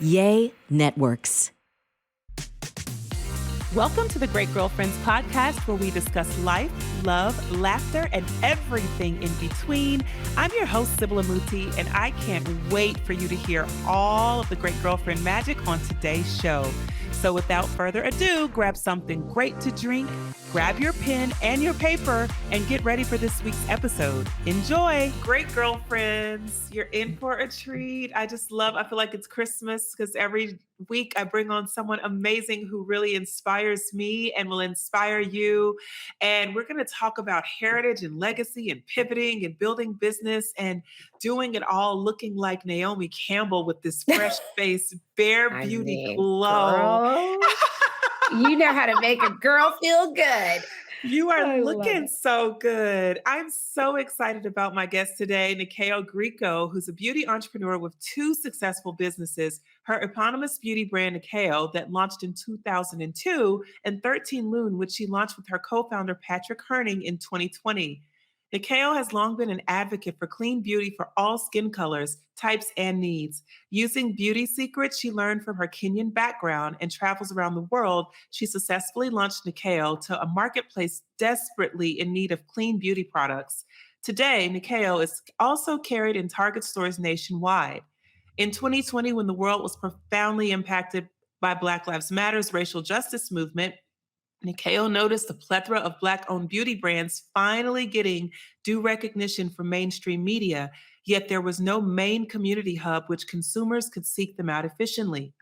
Yay Networks. Welcome to the Great Girlfriends podcast, where we discuss life, love, laughter, and everything in between. I'm your host, Sybil, and I can't wait for you to hear all of the Great Girlfriend magic on today's show. So without further ado, grab something great to drink, grab your pen and your paper, and get ready for this week's episode. Enjoy. Great Girlfriends, you're in for a treat. I feel like it's Christmas because every week I bring on someone amazing who really inspires me and will inspire you. And we're going to talk about heritage and legacy and pivoting and building business and doing it all looking like Naomi Campbell with this fresh face, bare beauty glow. Girl, you know how to make a girl feel good. You are looking so good. I'm so excited about my guest today, Nyakio Grieco, who's a beauty entrepreneur with 2 successful businesses, her eponymous beauty brand, Nyakio, that launched in 2002, and 13 Lune, which she launched with her co-founder, Patrick Herning, in 2020. Nyakio has long been an advocate for clean beauty for all skin colors, types, and needs. Using beauty secrets she learned from her Kenyan background and travels around the world, she successfully launched Nyakio to a marketplace desperately in need of clean beauty products. Today, Nyakio is also carried in Target stores nationwide. In 2020, when the world was profoundly impacted by Black Lives Matter's racial justice movement, Nyakio noticed a plethora of Black-owned beauty brands finally getting due recognition from mainstream media, yet there was no main community hub which consumers could seek them out efficiently.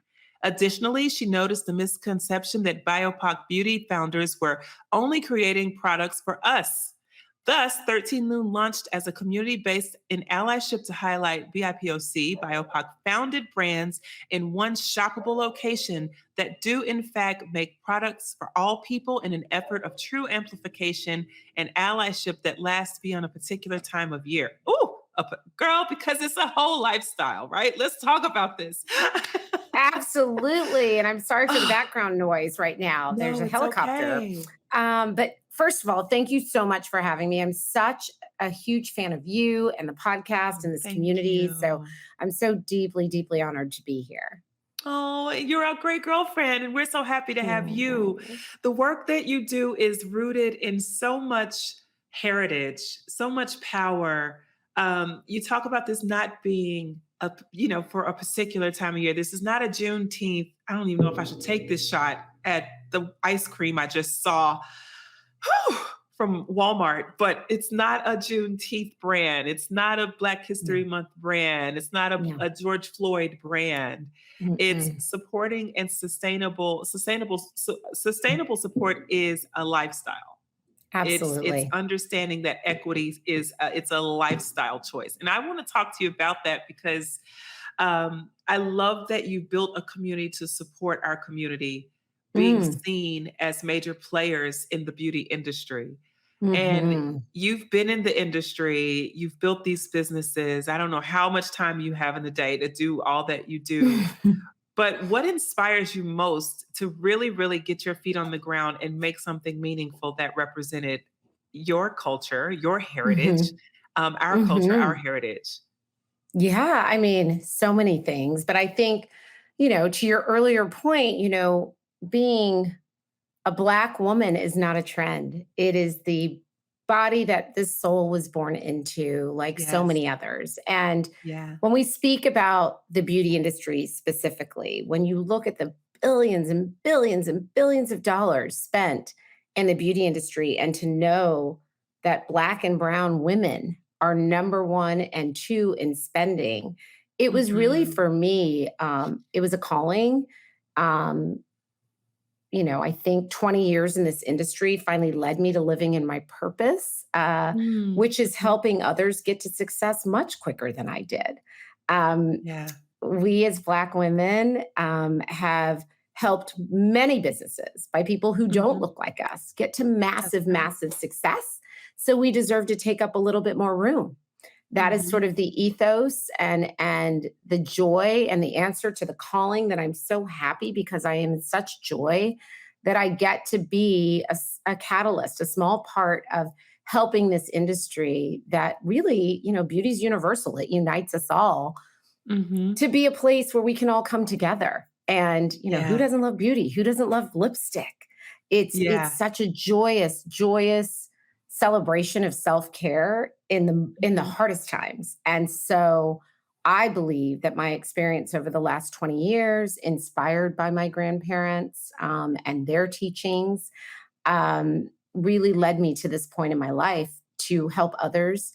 Additionally, she noticed the misconception that BIPOC beauty founders were only creating products for us. Thus, 13 Lune launched as a community based in allyship to highlight BIPOC, BIPOC-founded brands in one shoppable location that do in fact make products for all people in an effort of true amplification and allyship that lasts beyond a particular time of year. Ooh, girl, because it's a whole lifestyle, right? Let's talk about this. Absolutely. And I'm sorry for the background noise right now. No, There's a helicopter. Okay. But first of all, thank you so much for having me. I'm such a huge fan of you and the podcast and this community. You. So I'm so deeply, deeply honored to be here. Oh, you're a great girlfriend, and we're so happy to have you. The work that you do is rooted in so much heritage, so much power. You talk about this not being for a particular time of year. This is not a Juneteenth. I don't even know if I should take this shot at the ice cream I just saw from Walmart, but it's not a Juneteenth brand. It's not a Black History Month brand. It's not a George Floyd brand. It's supporting and sustainable support is a lifestyle. Absolutely. It's understanding that equity is it's a lifestyle choice. And I want to talk to you about that because I love that you built a community to support our community being seen as major players in the beauty industry. And you've been in the industry, you've built these businesses. I don't know how much time you have in the day to do all that you do. But what inspires you most to really, really get your feet on the ground and make something meaningful that represented your culture, your heritage, our culture, our heritage? Yeah, I mean, so many things. But I think, to your earlier point, being a Black woman is not a trend. It is the body that this soul was born into, like so many others. And when we speak about the beauty industry specifically, when you look at the billions and billions and billions of dollars spent in the beauty industry, and to know that Black and brown women are number 1 and 2 in spending, it was really, for me, it was a calling. I think 20 years in this industry finally led me to living in my purpose, which is helping others get to success much quicker than I did. We as Black women have helped many businesses by people who don't look like us get to massive, massive success. So we deserve to take up a little bit more room. That is sort of the ethos and the joy and the answer to the calling that I'm so happy, because I am in such joy that I get to be a catalyst, a small part of helping this industry that really, beauty is universal. It unites us all. Mm-hmm. to be a place where we can all come together. And, who Yeah. doesn't love beauty? Who doesn't love lipstick? It's Yeah. such a joyous celebration of self-care in the Mhm. hardest times. And so I believe that my experience over the last 20 years, inspired by my grandparents and their teachings, really led me to this point in my life to help others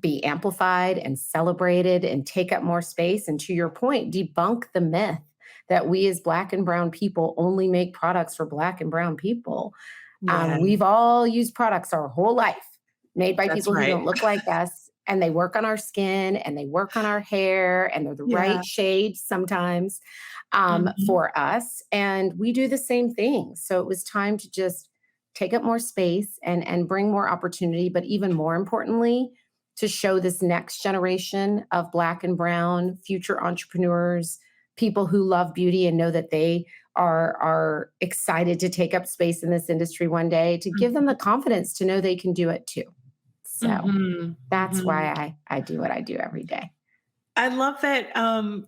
be amplified and celebrated and take up more space. And to your point, debunk the myth that we as Black and Brown people only make products for Black and Brown people. Yeah, We've all used products our whole life made by that's people who right. don't look like us, and they work on our skin and they work on our hair, and they're the Yeah. right shade sometimes Mhm. for us. And we do the same thing. So it was time to just take up more space and bring more opportunity, but even more importantly, to show this next generation of Black and Brown future entrepreneurs, people who love beauty and know that they are excited to take up space in this industry one day, to give them the confidence to know they can do it too. So Mhm. that's Mhm. why I do what I do every day. I love that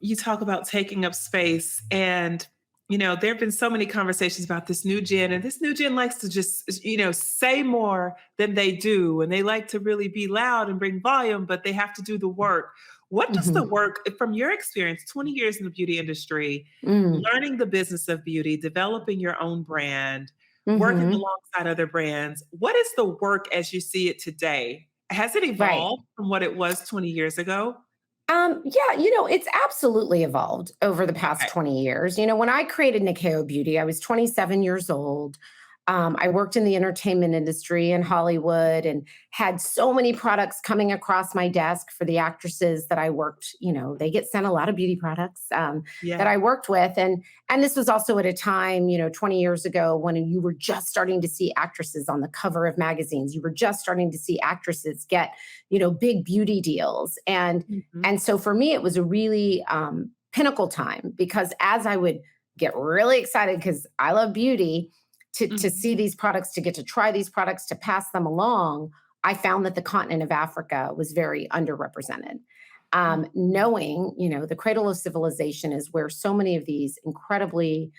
you talk about taking up space. And, there have been so many conversations about this new gen, and this new gen likes to just, say more than they do. And they like to really be loud and bring volume, but they have to do the work. What does the Mhm. work, from your experience, 20 years in the beauty industry, Mm. learning the business of beauty, developing your own brand, working Mhm. alongside other brands, what is the work as you see it today? Has it Right. evolved from what it was 20 years ago? Yeah, it's absolutely evolved over the past Okay. 20 years. When I created Nyakio Beauty, I was 27 years old. I worked in the entertainment industry in Hollywood and had so many products coming across my desk for the actresses that I worked. They get sent a lot of beauty products that Yeah. I worked with, and this was also at a time, 20 years ago, when you were just starting to see actresses on the cover of magazines. You were just starting to see actresses get, big beauty deals, and Mhm. and so for me, it was a really pinnacle time, because as I would get really excited, because I love beauty, to see Mhm. these products, to get to try these products, to pass them along, I found that the continent of Africa was very underrepresented. Mhm. Knowing, the cradle of civilization is where so many of these incredibly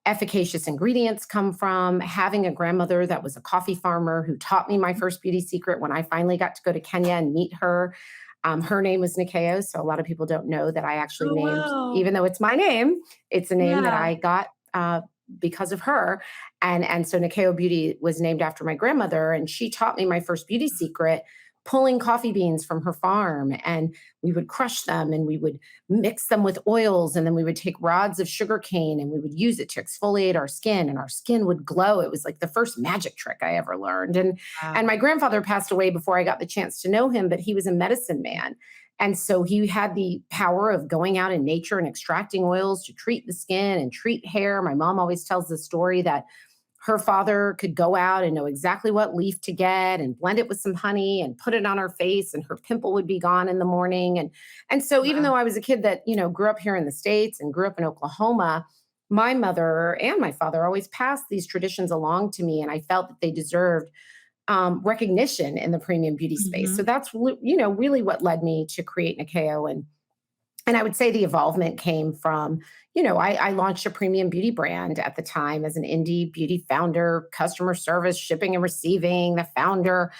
efficacious ingredients come from. Having a grandmother that was a coffee farmer who taught me my first beauty secret when I finally got to go to Kenya and meet her. Her name was Nikeo, so a lot of people don't know that I actually Oh, named, wow. even though it's my name, it's a name that Yeah. I got because of her. And so Nikeo Beauty was named after my grandmother, and she taught me my first beauty secret, pulling coffee beans from her farm. And we would crush them and we would mix them with oils, and then we would take rods of sugar cane and we would use it to exfoliate our skin, and our skin would glow. It was like the first magic trick I ever learned. And my Wow. grandfather passed away before I got the chance to know him, but he was a medicine man. And so he had the power of going out in nature and extracting oils to treat the skin and treat hair. My mom always tells the story that her father could go out and know exactly what leaf to get and blend it with some honey and put it on her face, and her pimple would be gone in the morning. And so even Wow. though I was a kid that, grew up here in the States and grew up in Oklahoma, my mother and my father always passed these traditions along to me, and I felt that they deserved recognition in the premium beauty space. So Mhm. that's really what led me to create Nikeo. And I would say the involvement came from, I launched a premium beauty brand at the time as an indie beauty founder, customer service, shipping and receiving, the founder,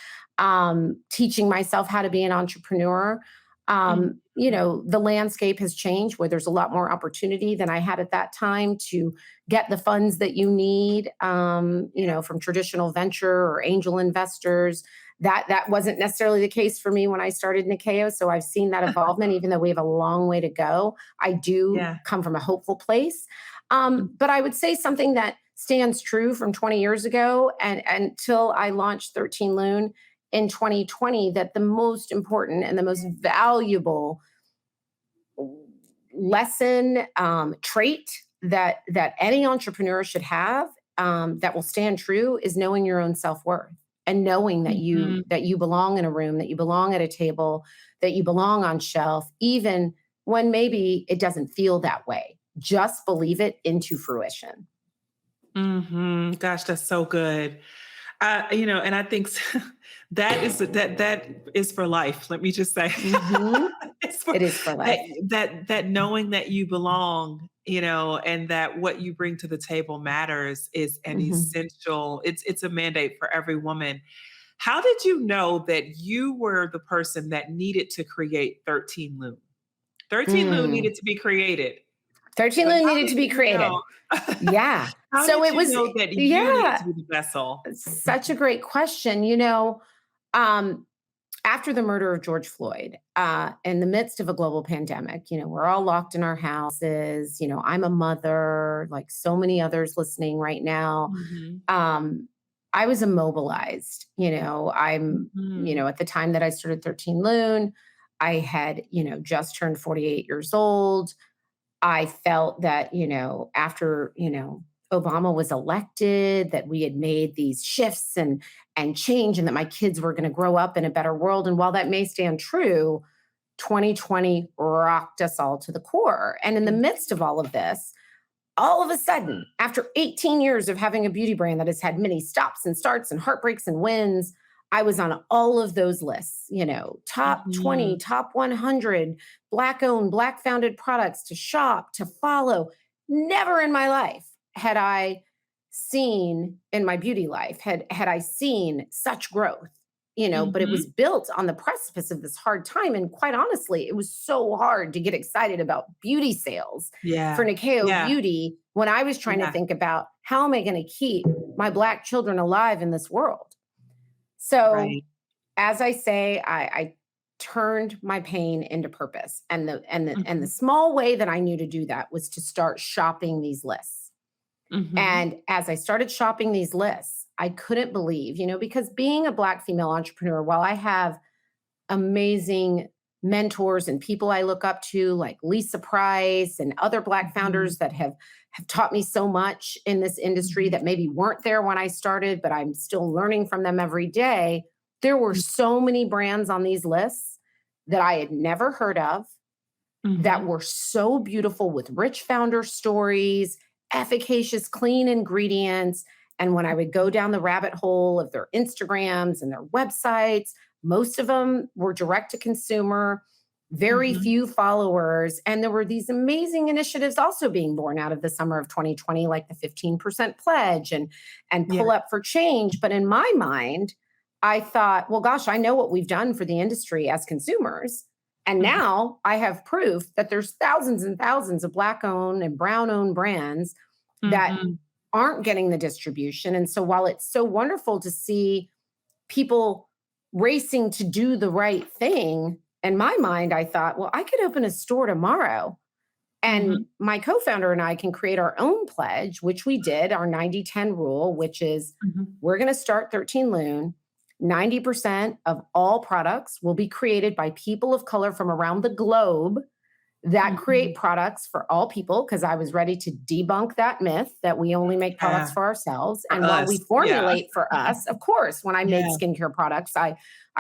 teaching myself how to be an entrepreneur. Mhm. The landscape has changed, where there's a lot more opportunity than I had at that time to get the funds that you need, from traditional venture or angel investors. That wasn't necessarily the case for me when I started Nikeo. So I've seen that evolvement, even though we have a long way to go. I do Yeah. come from a hopeful place. Mm. But I would say something that stands true from 20 years ago and until I launched 13 Lune in 2020, that the most important and the most valuable lesson, trait that any entrepreneur should have, that will stand true, is knowing your own self-worth, and knowing that you Mhm. that you belong in a room, that you belong at a table, that you belong on shelf, even when maybe it doesn't feel that way. Just believe it into fruition. Mhm. Gosh, that's so good. And I think that is for life. Let me just say, Mhm. it's It is for that life. that knowing that you belong, and that what you bring to the table matters is an Mhm. essential. It's a mandate for every woman. How did you know that you were the person that needed to create 13 Lune? 13 Lune Mm. needed to be created, 13 but Lune how needed did to be you know? created. Yeah. How So did it you was, know that you needed yeah, to be the vessel? such a great question. Um, after the murder of George Floyd, in the midst of a global pandemic, we're all locked in our houses. I'm a mother, like so many others listening right now. Mhm. Um, I was immobilized. Mhm. At the time that I started 13 Loon, I had, just turned 48 years old. I felt that, after, Obama was elected, that we had made these shifts and change, and that my kids were going to grow up in a better world. And while that may stand true, 2020 rocked us all to the core. And in the midst of all of this, all of a sudden, after 18 years of having a beauty brand that has had many stops and starts and heartbreaks and wins, I was on all of those lists, top 20, Mhm. top 100, Black owned, Black founded products to shop, to follow. Never in my life had I seen in my beauty life, had I seen such growth, but it was Mhm. built on the precipice of this hard time. And quite honestly, it was so hard to get excited about beauty sales for Yeah. Nyakio Yeah. Beauty when I was trying to Yeah. think about how am I going to keep my Black children alive in this world. So Right. as I say, I turned my pain into purpose. And the Mhm. small way that I knew to do that was to start shopping these lists. Mhm. And as I started shopping these lists, I couldn't believe, because being a Black female entrepreneur, while I have amazing mentors and people I look up to, like Lisa Price and other Black Mhm. founders that have taught me so much in this industry Mhm. that maybe weren't there when I started, but I'm still learning from them every day. There were Mm. so many brands on these lists that I had never heard of, that Mhm. were so beautiful with rich founder stories, efficacious, clean ingredients. And when I would go down the rabbit hole of their Instagrams and their websites, most of them were direct to consumer, very Mhm. few followers. And there were these amazing initiatives also being born out of the summer of 2020, like the 15% pledge and Yeah. pull up for change. But in my mind, I thought, well, gosh, I know what we've done for the industry as consumers. And Mhm. now I have proof that there's thousands and thousands of Black owned and brown owned brands that Mhm. aren't getting the distribution. And so while it's so wonderful to see people racing to do the right thing, in my mind, I thought, well, I could open a store tomorrow and Mhm. my co founder and I can create our own pledge, which we did, our 90-10 rule, which is Mhm. we're going to start 13 Loon. 90% of all products will be created by people of color from around the globe that create Mhm. products for all people, because I was ready to debunk that myth that we only make products Yeah. for ourselves. For And while we us. Yeah. formulate for us, of course, when I made Yeah. skincare products, I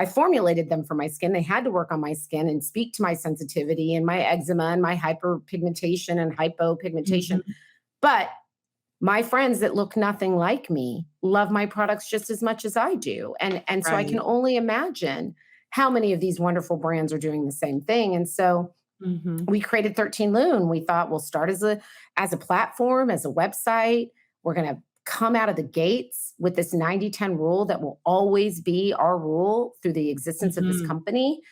formulated them for my skin. They had to work on my skin and speak to my sensitivity and my eczema and my hyperpigmentation and hypopigmentation. Mhm. But my friends that look nothing like me love my products just as much as I do. And so I can Right. only imagine how many of these wonderful brands are doing the same thing. And so Mhm. we created 13 Loon. We thought we'll start as a platform, as a website. We're going to come out of the gates with this 90-10 rule that will always be our rule through the existence of this Mhm. company.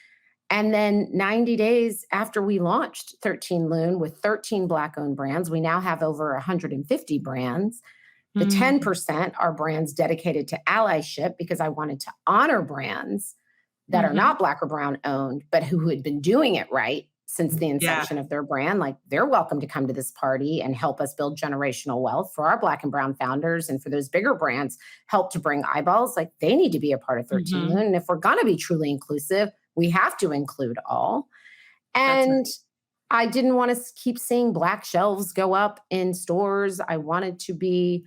And then 90 days after we launched 13 Loon with 13 Black owned brands, we now have over 150 brands. The Mm. 10% are brands dedicated to allyship, because I wanted to honor brands that are Mhm. not Black or brown owned, but who had been doing it right since the Yeah. inception of their brand. Like, they're welcome to come to this party and help us build generational wealth for our Black and brown founders. And for those bigger brands, help to bring eyeballs. Like, they need to be a part of 13 Mhm. Loon. And if we're going to be truly inclusive, we have to include all. That's And right. I didn't want to keep seeing Black shelves go up in stores. I wanted to be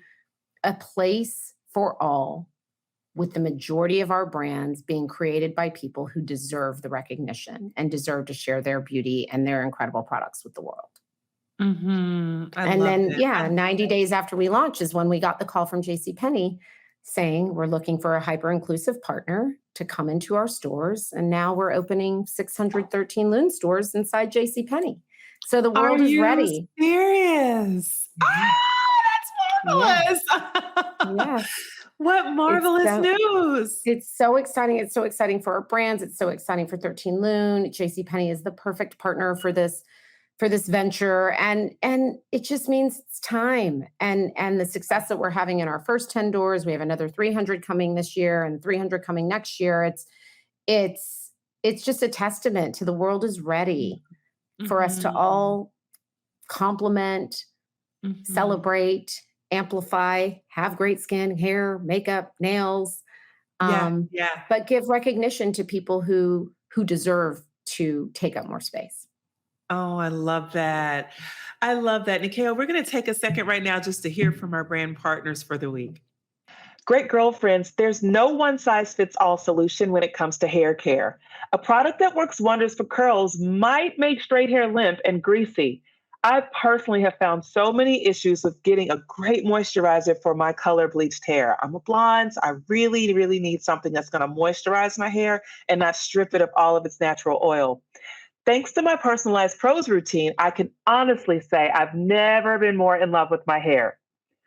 a place for all, with the majority of our brands being created by people who deserve the recognition and deserve to share their beauty and their incredible products with the world. Mhm. I And love then, that. I yeah, love 90 that. days after we launched is when we got the call from JC Penney saying we're looking for a hyper-inclusive partner to come into our stores. And now we're opening 613 Lune stores inside JCPenney. So the Are world is you ready. serious? Yeah. Yeah. That's marvelous. Yes. What It's marvelous so news. it's so exciting. It's so exciting for our brands. It's so exciting for 13 Lune. JCPenney is the perfect partner for this venture. And it just means it's time. And the success that we're having in our first 10 doors, we have another 300 coming this year and 300 coming next year. It's just a testament to the world is ready for us to Mhm. all complement, Mhm. celebrate, amplify, have great skin, hair, makeup, nails, Yeah, um, yeah. but give recognition to people who deserve to take up more space. Oh, I love that. I love that. Nikhil, we're going to take a second right now just to hear from our brand partners for the week. Great girlfriends, there's no one size fits all solution when it comes to hair care. A product that works wonders for curls might make straight hair limp and greasy. I personally have found so many issues with getting a great moisturizer for my color bleached hair. I'm a blonde, so I really, really need something that's going to moisturize my hair and not strip it of all of its natural oil. Thanks to my personalized pros routine, I can honestly say I've never been more in love with my hair.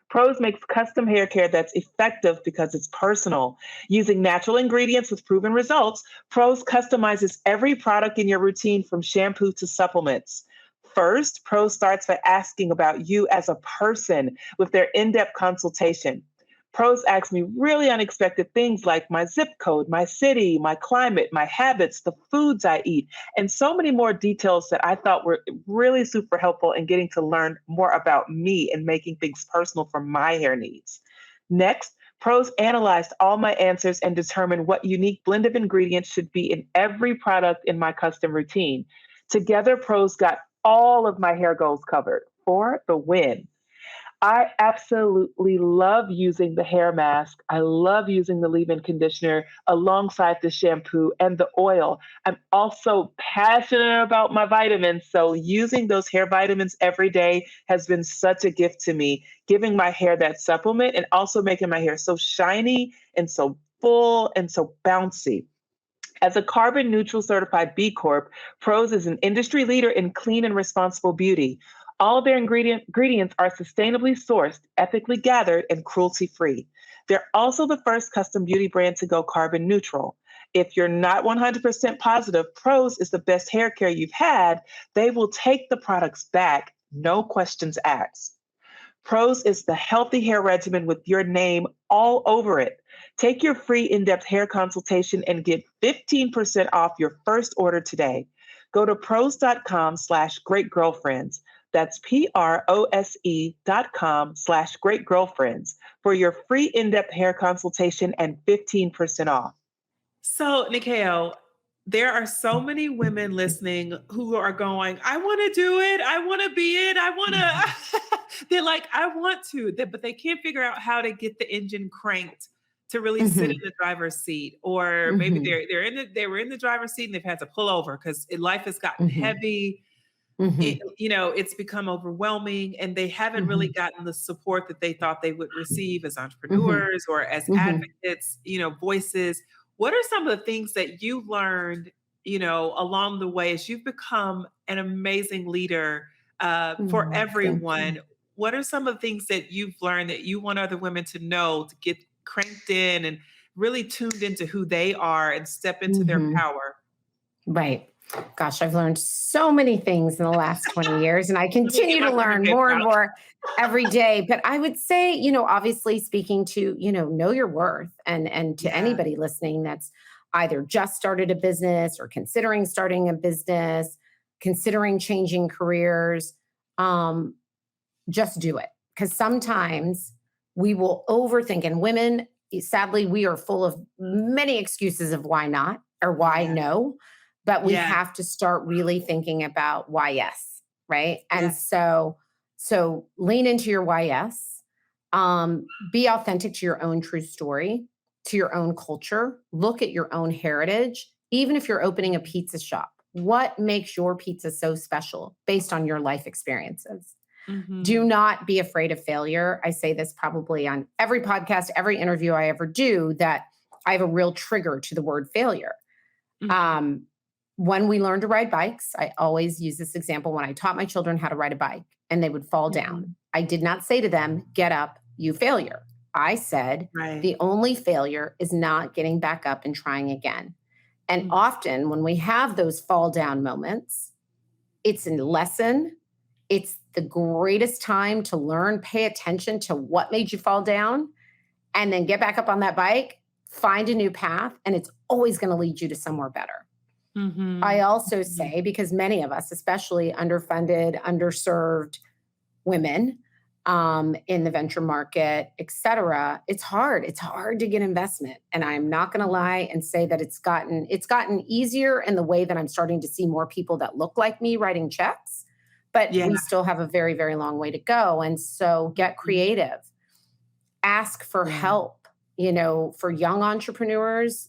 Pros makes custom hair care that's effective because it's personal. Using natural ingredients with proven results, Pros customizes every product in your routine from shampoo to supplements. First, Pros starts by asking about you as a person with their in depth consultation. Pros ask me really unexpected things like my zip code, my city, my climate, my habits, the foods I eat, and so many more details that I thought were really super helpful in getting to learn more about me and making things personal for my hair needs. Next, Pros analyzed all my answers and determined what unique blend of ingredients should be in every product in my custom routine. Together, Pros got all of my hair goals covered for the win. I absolutely love using the hair mask. I love using the leave-in conditioner alongside the shampoo and the oil. I'm also passionate about my vitamins, so using those hair vitamins every day has been such a gift to me, giving my hair that supplement and also making my hair so shiny and so full and so bouncy. As a carbon neutral certified B Corp, Pros is an industry leader in clean and responsible beauty. All their ingredients are sustainably sourced, ethically gathered, and cruelty free. They're also the first custom beauty brand to go carbon neutral. If you're not 100% positive Pros is the best hair care you've had, they will take the products back, no questions asked. Pros is the healthy hair regimen with your name all over it. Take your free in depth hair consultation and get 15% off your first order today. Go to pros.com/greatgirlfriends. That's PROSE.com/greatgirlfriends for your free in depth hair consultation and 15% off. So, Nikhil, there are so many women listening who are going, I want to do it. I want to be it. I want to. They're like, I want to, but they can't figure out how to get the engine cranked to really sit in Mhm. the driver's seat. Or maybe Mhm. they were in the driver's seat and they've had to pull over because life has gotten Mhm. heavy. Mhm. It's become overwhelming and they haven't really Mhm. gotten the support that they thought they would receive as Mhm. entrepreneurs or as Mhm. advocates, voices. What are some of the things that you've learned, along the way as you've become an amazing leader for Thank you. everyone? What are some of the things that you've learned that you want other women to know to get cranked in and really tuned into who they are and step into their Mhm. power? Right. Gosh, I've learned so many things in the last 20 years, and I Let me get continue my to learn fingertips more and out. more every day. But I would say, obviously speaking to, know your worth and to Yeah. anybody listening that's either just started a business or considering starting a business, considering changing careers, um, just do it. Because sometimes we will overthink, and women, sadly, we are full of many excuses of why not or why Yeah. no, but we Yeah. have to start really thinking about why yes, right? Yeah. And so lean into your why yes. Be authentic to your own true story, to your own culture. Look at your own heritage. Even if you're opening a pizza shop, what makes your pizza so special based on your life experiences? Do not be afraid of failure. I say this probably on every podcast, every interview I ever do, that I have a real trigger to the word failure. When we learn to ride bikes, I always use this example when I taught my children how to ride a bike and they would fall down. I did not say to them, get up, you failure. I said, the only failure is not getting back up and trying again. And often when we have those fall down moments, it's a lesson. It's the greatest time to learn, pay attention to what made you fall down, and then get back up on that bike, find a new path, and it's always going to lead you to somewhere better. I also say, because many of us, especially underfunded, underserved women in the venture market, et cetera, it's hard. It's hard to get investment. And I'm not going to lie and say that it's gotten easier in the way that I'm starting to see more people that look like me writing checks, but we still have a very, very long way to go. And so get creative, ask for help, for young entrepreneurs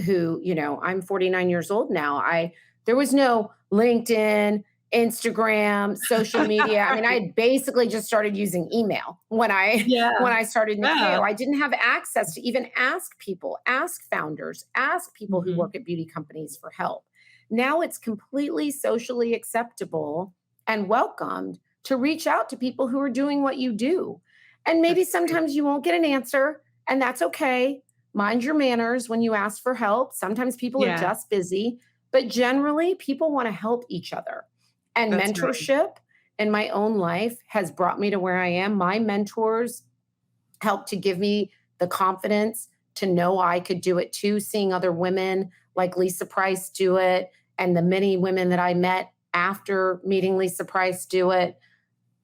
who, I'm 49 years old now. There was no LinkedIn, Instagram, social media. I mean, I had basically just started using email when I started Nyakio. I didn't have access to even ask people, ask founders, ask people who work at beauty companies for help. Now it's completely socially acceptable and welcomed to reach out to people who are doing what you do. And maybe sometimes you won't get an answer, and that's okay. Mind your manners when you ask for help. Sometimes people are just busy, but generally people want to help each other. And mentorship in my own life has brought me to where I am. My mentors helped to give me the confidence to know I could do it too. Seeing other women like Lisa Price do it, and the many women that I met after meeting Lisa Price do it,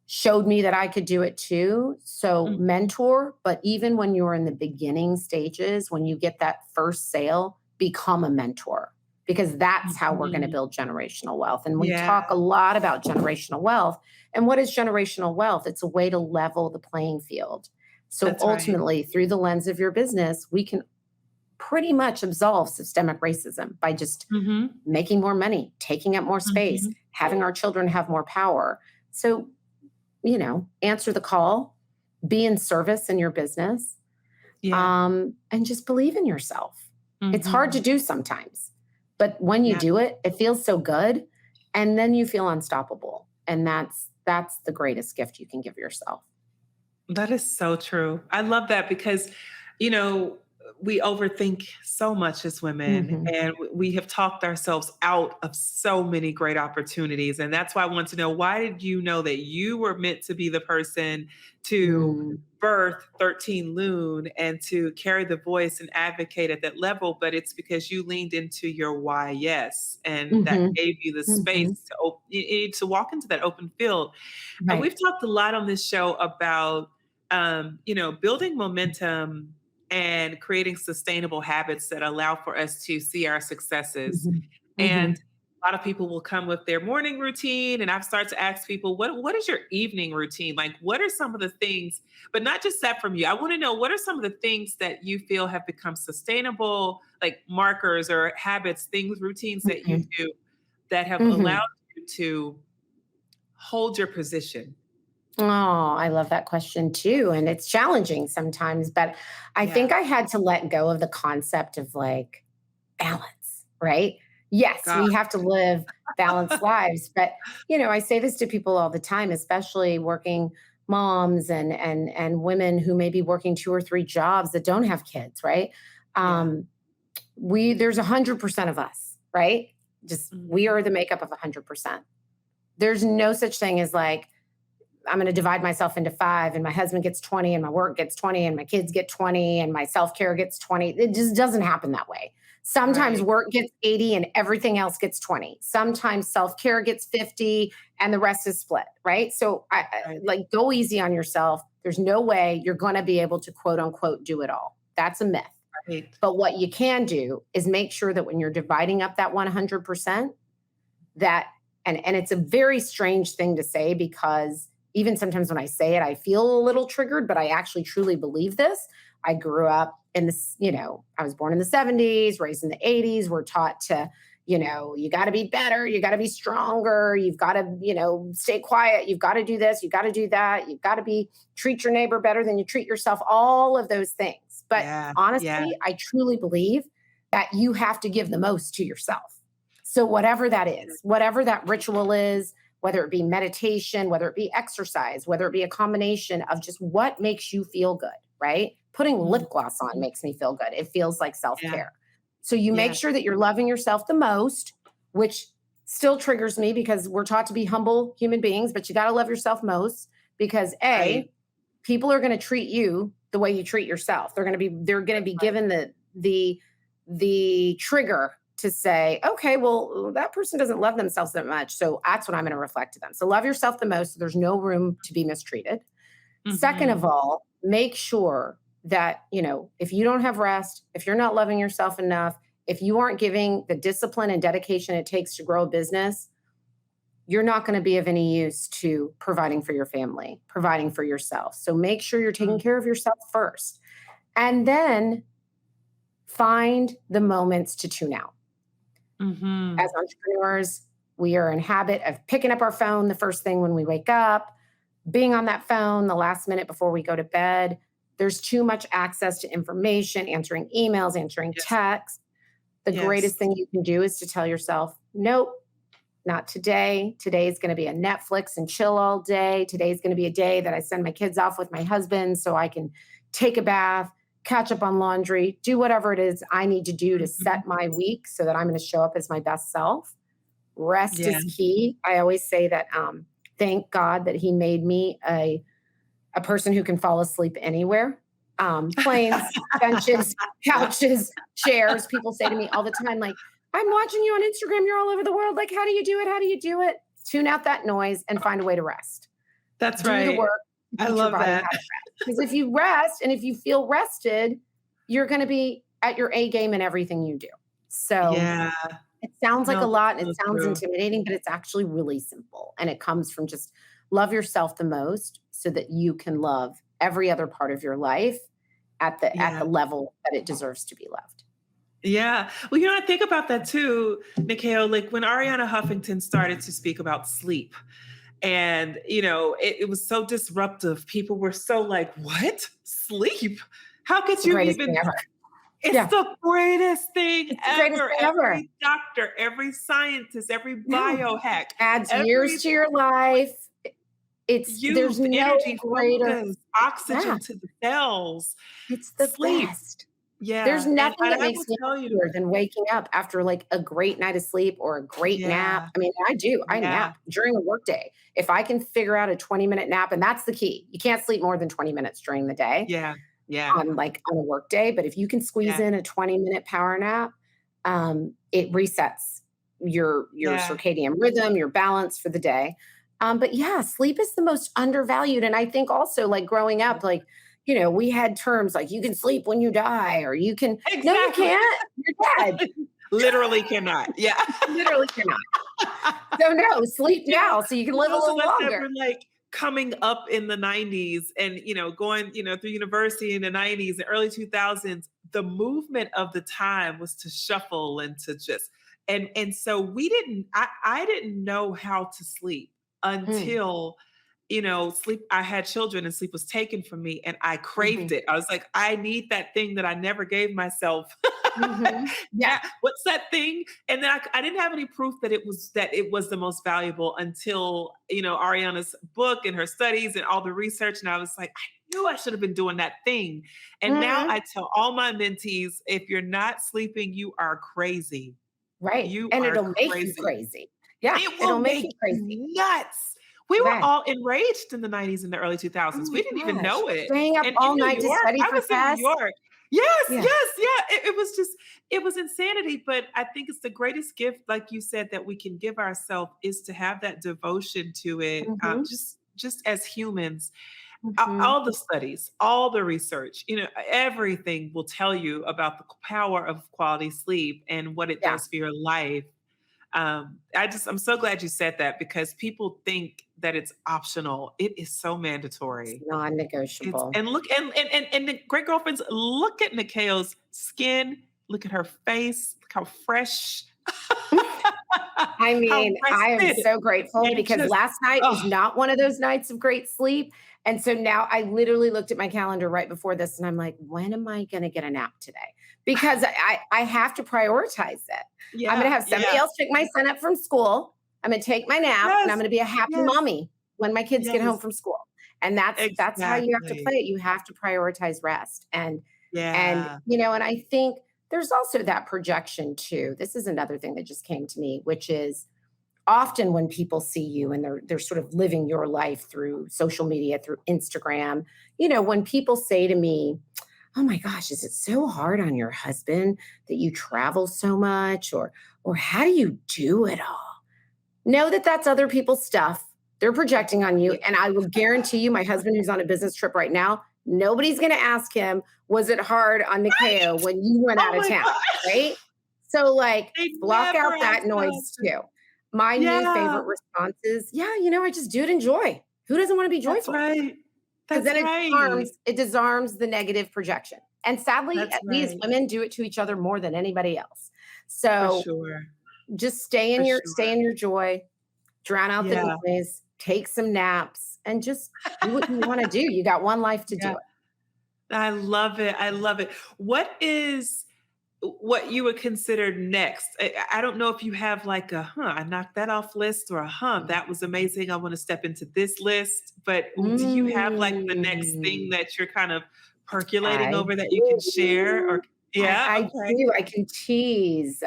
showed me that I could do it too. So mentor, but even when you're in the beginning stages, when you get that first sale, become a mentor, because that's how we're going to build generational wealth. And we talk a lot about generational wealth. And what is generational wealth? It's a way to level the playing field. So ultimately, through the lens of your business, we can pretty much absolve systemic racism by just making more money, taking up more space, having our children have more power. So answer the call, be in service in your business, and just believe in yourself. It's hard to do sometimes, but when you do it, it feels so good. And then you feel unstoppable. And that's the greatest gift you can give yourself. That is so true. I love that because, we overthink so much as women, and we have talked ourselves out of so many great opportunities. And that's why I want to know, why did you know that you were meant to be the person to birth 13 Lune and to carry the voice and advocate at that level? But it's because you leaned into your why, yes, and that gave you the space to walk into that open field. And we've talked a lot on this show about, building momentum and creating sustainable habits that allow for us to see our successes. And a lot of people will come with their morning routine, and I've started to ask people, what is your evening routine? Like, what are some of the things, but not just that from you. I want to know, what are some of the things that you feel have become sustainable, like markers or habits, things, routines that you do that have allowed you to hold your position? Oh, I love that question too. And it's challenging sometimes, but I think I had to let go of the concept of like balance, right? Yes, we have to live balanced lives, but I say this to people all the time, especially working moms and women who may be working 2 or 3 jobs that don't have kids, right? There's 100% of us, right? Just we are the makeup of 100%. There's no such thing as like, I'm going to divide myself into 5 and my husband gets 20 and my work gets 20 and my kids get 20 and my self-care gets 20. It just doesn't happen that way. Sometimes work gets 80 and everything else gets 20. Sometimes self-care gets 50 and the rest is split, right? So I like, go easy on yourself. There's no way you're going to be able to quote unquote do it all. That's a myth. But what you can do is make sure that when you're dividing up that 100%, and it's a very strange thing to say, because even sometimes when I say it, I feel a little triggered, but I actually truly believe this. I grew up in this, I was born in the 70s, raised in the 80s. We're taught to, You got to be better. You got to be stronger. You've got to, stay quiet. You've got to do this. You've got to do that. You've got to treat your neighbor better than you treat yourself, all of those things. But honestly, I truly believe that you have to give the most to yourself. So whatever that is, whatever that ritual is, whether it be meditation, whether it be exercise, whether it be a combination of just what makes you feel good, right? Putting lip gloss on makes me feel good. It feels like self-care. So you make sure that you're loving yourself the most, which still triggers me because we're taught to be humble human beings, but you got to love yourself most because people are going to treat you the way you treat yourself. They're going to be given the trigger to say, okay, well, that person doesn't love themselves that much. So that's what I'm going to reflect to them. So love yourself the most. So there's no room to be mistreated. Second of all, make sure that, if you don't have rest, if you're not loving yourself enough, if you aren't giving the discipline and dedication it takes to grow a business, you're not going to be of any use to providing for your family, providing for yourself. So make sure you're taking care of yourself first. And then find the moments to tune out. As entrepreneurs, we are in habit of picking up our phone the first thing when we wake up, being on that phone the last minute before we go to bed. There's too much access to information, answering emails, answering texts. The greatest thing you can do is to tell yourself, nope, not today. Today is going to be a Netflix and chill all day. Today is going to be a day that I send my kids off with my husband so I can take a bath, catch up on laundry, do whatever it is I need to do to set my week so that I'm going to show up as my best self. Rest is key. I always say that thank God that he made me a person who can fall asleep anywhere. Planes, benches, couches, chairs. People say to me all the time, like, I'm watching you on Instagram. You're all over the world. Like, how do you do it? How do you do it? Tune out that noise and find a way to rest. That's do right. the work. I love that. Because if you rest and if you feel rested, you're going to be at your A game in everything you do. So it sounds like a lot and it sounds intimidating, but it's actually really simple. And it comes from just love yourself the most so that you can love every other part of your life at the level that it deserves to be loved. Yeah. Well, I think about that too, Nyakio, like when Ariana Huffington started to speak about sleep and, it was so disruptive. People were so like, what? Sleep? How could you even? It's the greatest thing ever. Every doctor, every scientist, every biohack. Adds years to your life. There's no energy, greater focus, oxygen to the cells. It's the sleep. Best. Yeah. There's nothing that makes me happier than waking up after like a great night of sleep or a great nap. I mean, I nap during a work day. If I can figure out a 20-minute nap, and that's the key. You can't sleep more than 20 minutes during the day. Yeah. On a work day. But if you can squeeze in a 20-minute power nap, it resets your circadian rhythm, your balance for the day. But sleep is the most undervalued. And I think also like growing up, like, we had terms like you can sleep when you die or you can, no, you can't, you're dead. Literally cannot. Yeah. Literally cannot. So no, sleep now so you can live a little longer. Were like coming up in the 90s and, going, through university in the 90s and early 2000s, the movement of the time was to shuffle and to just, and so I didn't know how to sleep until sleep, I had children and sleep was taken from me and I craved it. I was like, I need that thing that I never gave myself. Yeah. What's that thing? And then I didn't have any proof that it was the most valuable until, Ariana's book and her studies and all the research. And I was like, I knew I should have been doing that thing. And now I tell all my mentees, if you're not sleeping, you are crazy. Right. It'll make you crazy. Yeah. It'll make you crazy. Nuts. We were all enraged in the 90s and the early 2000s. We didn't even know it. Staying up all night to study for tests. I was in New York. Yes. It was insanity. But I think it's the greatest gift, like you said, that we can give ourselves is to have that devotion to it. Just as humans, all the studies, all the research, everything will tell you about the power of quality sleep and what it does for your life. I'm so glad you said that because people think that it's optional. It is so mandatory. It's non-negotiable. And look, and the great girlfriends, look at Nyakio's skin, look at her face, look how fresh, I mean, I am Rested so grateful and because just, last night was oh, not one of those nights of great sleep. And so now I literally looked at my calendar right before this and I'm like, when am I going to get a nap today? Because I have to prioritize it. I'm going to yeah, have somebody yeah. else pick my son up from school. I'm going to take my nap and I'm Yes, going to be a happy yes, mommy when my kids get home yes, from school. And that's how you have to play exactly. it. You have to prioritize rest. And Yeah. and I think there's also that projection too. This is another thing that just came to me, which is often when people see you and they're sort of living your life through social media, through Instagram, when people say to me, "Oh my gosh, is it so hard on your husband that you travel so much or how do you do it all?" Know that that's other people's stuff. They're projecting on you. And I will guarantee you, my husband, who's on a business trip right now, nobody's going to ask him, was it hard on Nikeo Right? when you went Oh out of my town? gosh. Right. So, like, They block never out ask that the noise husband. too. My new Yeah, favorite response is, yeah, I just do it in joy. Who doesn't want to be that's joyful? right. Because That's then right. it disarms the negative projection. And sadly, That's we as right. women do it to each other more than anybody else. For So sure. just For stay sure. in your joy, drown out the Yeah. noise, take some naps, and just do what you want to do. You got one life to do Yeah. it. I love it. I love it. What is what you would consider next? I don't know if you have like a, I knocked that off list or a, that was amazing. I want to step into this list. But do you have like the next thing Mm, that you're kind of percolating I over that you can share? Or do. yeah, I okay. do. I can tease.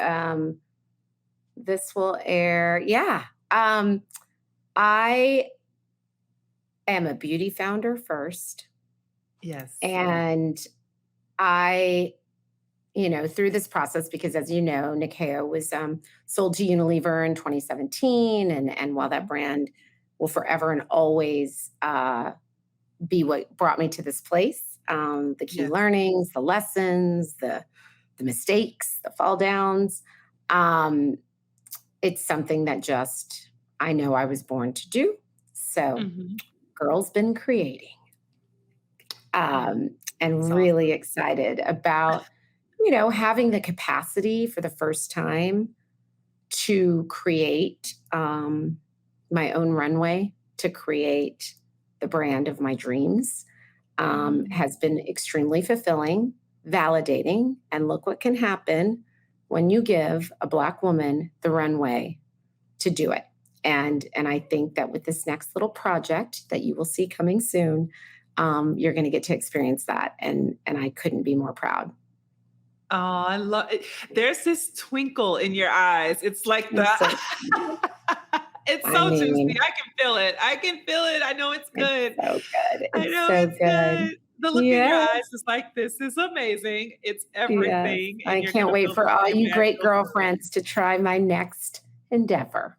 This will air. Yeah. I am a beauty founder first. Yes. And I through this process, because as you know, Nikeo was sold to Unilever in 2017. And while that Mhm. brand will forever and always be what brought me to this place, the key Yes. learnings, the lessons, the mistakes, the fall downs, um, it's something that just I know I was born to do. So, Mhm. girl's been creating Oh, and that's really awesome. excited about having the capacity for the first time to create my own runway, to create the brand of my dreams, Mm. has been extremely fulfilling, validating, and look what can happen when you give a Black woman the runway to do it. And I think that with this next little project that you will see coming soon, you're going to get to experience that, and I couldn't be more proud. Oh, I love it. There's this twinkle in your eyes. It's like the It's so it's I so juicy. mean, I can feel it. I can feel it. I know it's it's good. so good. I It's know so it's good. good. The look in your Yes, eyes is like, "This is amazing. It's yes. everything, and I you're can't gonna wait build for this all you great magical." girlfriends to try my next endeavor.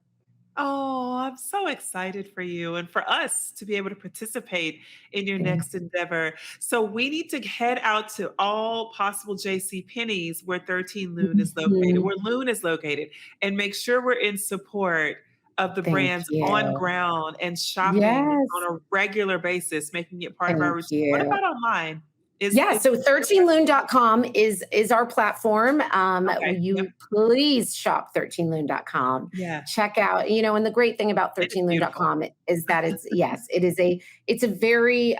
Oh, I'm so excited for you and for us to be able to participate in your Thank next endeavor. So we need to head out to all possible JC Penney's where 13 Lune is located, Mhm. where Lune is located, and make sure we're in support of the Thank brands on you. ground and shopping Yes. on a regular basis, making it part of our Thank routine. What you. about online? Yeah, Is so 13loon.com is our platform. okay. Will Yep. you please shop 13loon.com. Yeah. Check out, and the great thing about It is beautiful. 13loon.com is that it's a very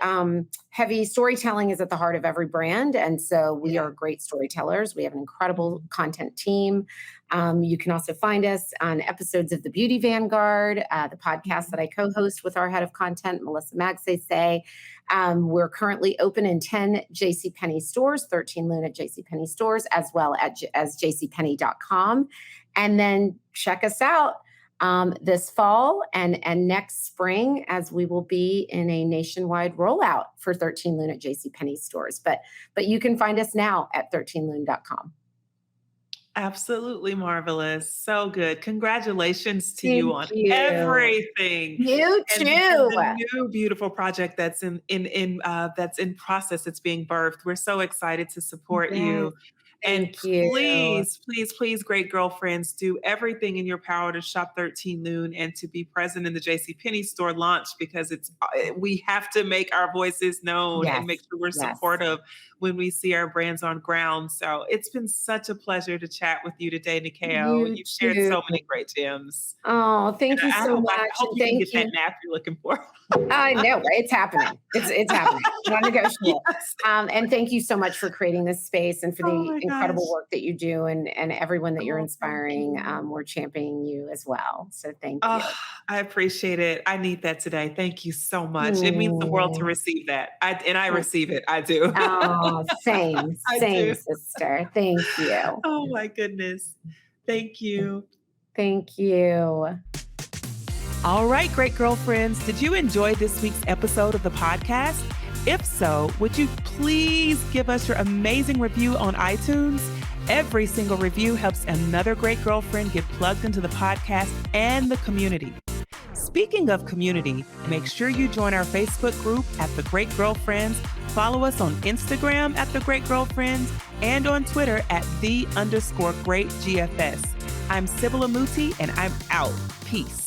heavy storytelling is at the heart of every brand. And so we Yeah. are great storytellers. We have an incredible Mhm. content team. You can also find us on episodes of the Beauty Vanguard, the podcast that Mhm. I co-host with our head of content, Melissa Magsay. We're currently open in 10 JCPenney stores, 13 Lune at JCPenney stores, as well as jcpenney.com. And then check us out this fall and next spring, as we will be in a nationwide rollout for 13 Lune at JCPenney stores. But you can find us now at 13loon.com. Absolutely marvelous. So good. Congratulations to you Thank on you. everything You and too. the new beautiful project that's in process, it's being birthed. We're so excited to support Yes. you And Thank you. please, please, please, great girlfriends, do everything in your power to shop 13 Lune and to be present in the JCPenney store launch, because we have to make our voices known and make sure we're supportive when we see our brands on ground. So it's been such a pleasure to chat with you today, Nyakio. You've shared so many great gems. Oh, thank you so much. I hope you can get that nap you're looking for. I know, right? It's happening. It's happening. Non-negotiable. Yes. And thank you so much for creating this space and for the incredible gosh. work that you do, and everyone that you're inspiring. We're championing you as well. So thank you. Oh, I appreciate it. I need that today. Thank you so much. It means the world to receive that. I receive it. I do. Oh, same, sister. Thank you. Oh my goodness. Thank you. Thank you. All right, great girlfriends. Did you enjoy this week's episode of the podcast? If so, would you please give us your amazing review on iTunes? Every single review helps another great girlfriend get plugged into the podcast and the community. Speaking of community, make sure you join our Facebook group at The Great Girlfriends, follow us on Instagram at The Great Girlfriends, and on Twitter at @the_great GFS. I'm Sybil and I'm out. Peace.